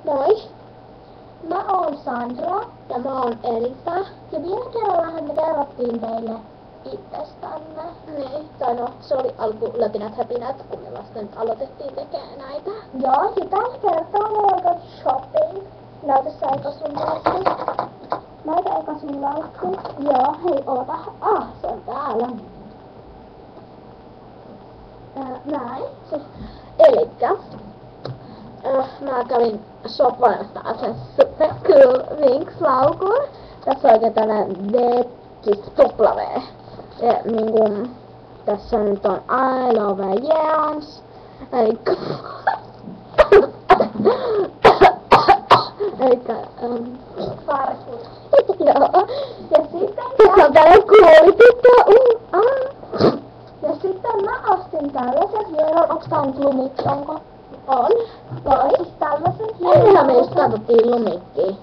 Moi, Mä oon Sandra ja mä oon Elisa. ja viime kerrallahan me kerrottiin teille itsestämme. Niin, tai no, se oli alku läpinät häpinät, kun me vasta nyt aloitettiin tekemään näitä. Joo, ja tällä kertaa me ollaan shopping. Näytä sä eka sun laukku. Näytä eka sun laukku. Joo, hei oota. Se on täällä. Näin. Elikkä, mä kävin shoppaamassa sen Super Cool Winx-laukun. Tässä on oikein tällainen V, siis tupla V. Ja niinku, tässä nyt on I love Jans. Elikkä, Farkku. joo. Ja sitten Tässä on tällainen kuulityttö, Ja sitten mä ostin tällaisen hienon. Onks tää nyt lumikki? Onko? On. Joo, siis tällaisen Ennenhän me just katsottiin lumikkiä.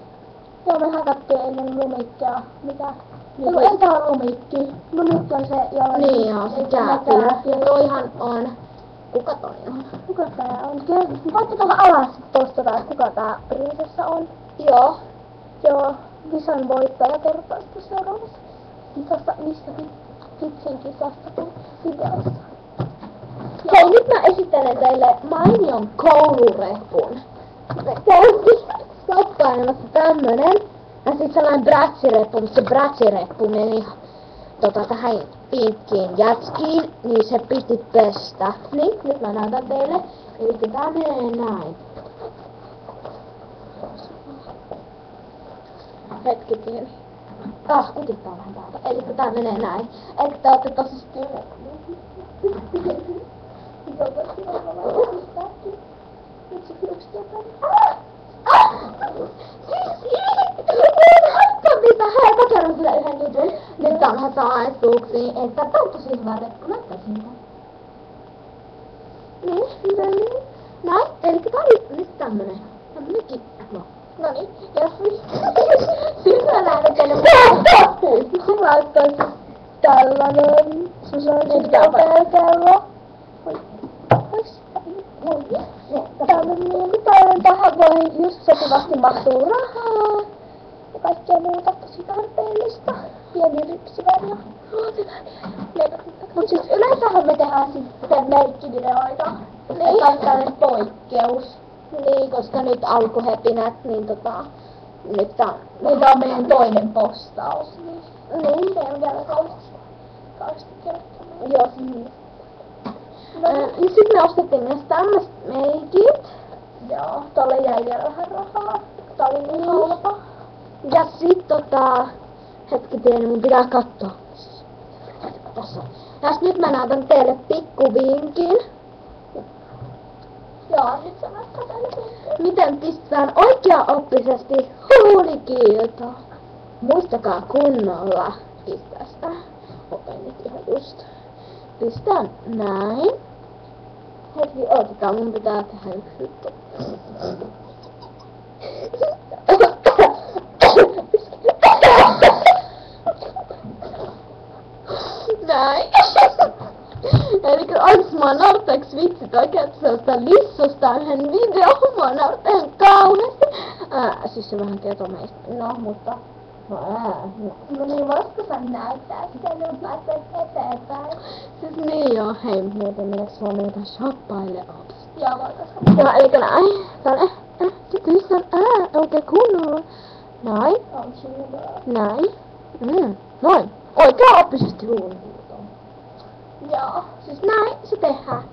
Joo, me hakattiin ennen lumikkia. Mitä? Niin, Ei tää on lumikki. Lumikki on se, jolla... Niin joo, se kääpilä. Ja toihan on... Kuka toi on? Kuka tää on? Voitte tuohon alas tosta taas, kuka tää prinsessa on. Joo. Joo, kisan voittaja kertoo sitten seuraavassa. Missä vitsin kisassa kuin videossa. Hei, nyt mä esittelen teille mainion koulurepun. Me käytiin shoppailemassa tämmönen. Ja sit sellainen bratsireppu, mutta se bratsireppu meni tähän pinkkiin jätskiin, niin se piti pestä. Niin, nyt mä näytän teille. Eli tää menee näin. Hetki pieni. Kutittaa vähän täältä. Eli tää menee näin. Eli te ootte tosi stileet. Mä kerron kyllä yhden jutun. Nyt on vähän salaisuuksia, että tää on tosi hyvä reppu. Näyttää siltä. Niin. Näin. Eli tää oli nyt tämmönen. Tämmönen kippa. Noniin. Ja siis mä näen teille Sun laittaisi tällainen. Sun laittaisi kello. Tällainen tähän voi just sopivasti mahtuu rahaa. Ja kaikkea muuta tosi tarpeellista. Pieni rypsiväriä. Mut siis yleensähän me tehdään sitten meikkivideoita. Niin. Eikä tällainen poikkeus. Niin, koska nyt alkuhepinät, niin nyt tää Meillä on meidän toinen postaus. Niin. Se on vielä kauheasti kertomaan. Joo. Niin sit me ostettiin myös tämmöset meikit. Joo, tolle jäi vielä vähän rahaa. Tää oli niin halpa. Ja sit hetki pieni, mun pitää katsoa. Tässä. Ja nyt mä näytän teille pikkuvinkin. Joo, nyt sä näyttää tälle. Miten pistetään oikeaoppisesti huulikiilto. Muistakaa kunnolla pistää sitä. Opin nyt ihan just. Pistän näin. Hetki, otetaan, mun pitää tehdä yksi juttu. Näin. Elikkä olis mua nauttaks vitsit oikein sellaista lissusta yhden videon, mua nauttaa ihan kauheesti. Siis se vähän kertoo meistä. No, mutta... No niin, voisiko sä näyttää sitä, jos pääset eteenpäin? Siis niin joo, hei, mietin mennäks vaan mennä shoppaille ops. Joo, voitaisiin. Joo, elikkä näin. Tän sitten listan oikein kunnolla. Näin. On sulla. Näin. Noin. Oikeaoppisesti huulikiilto. Joo. Siis näin se tehdään.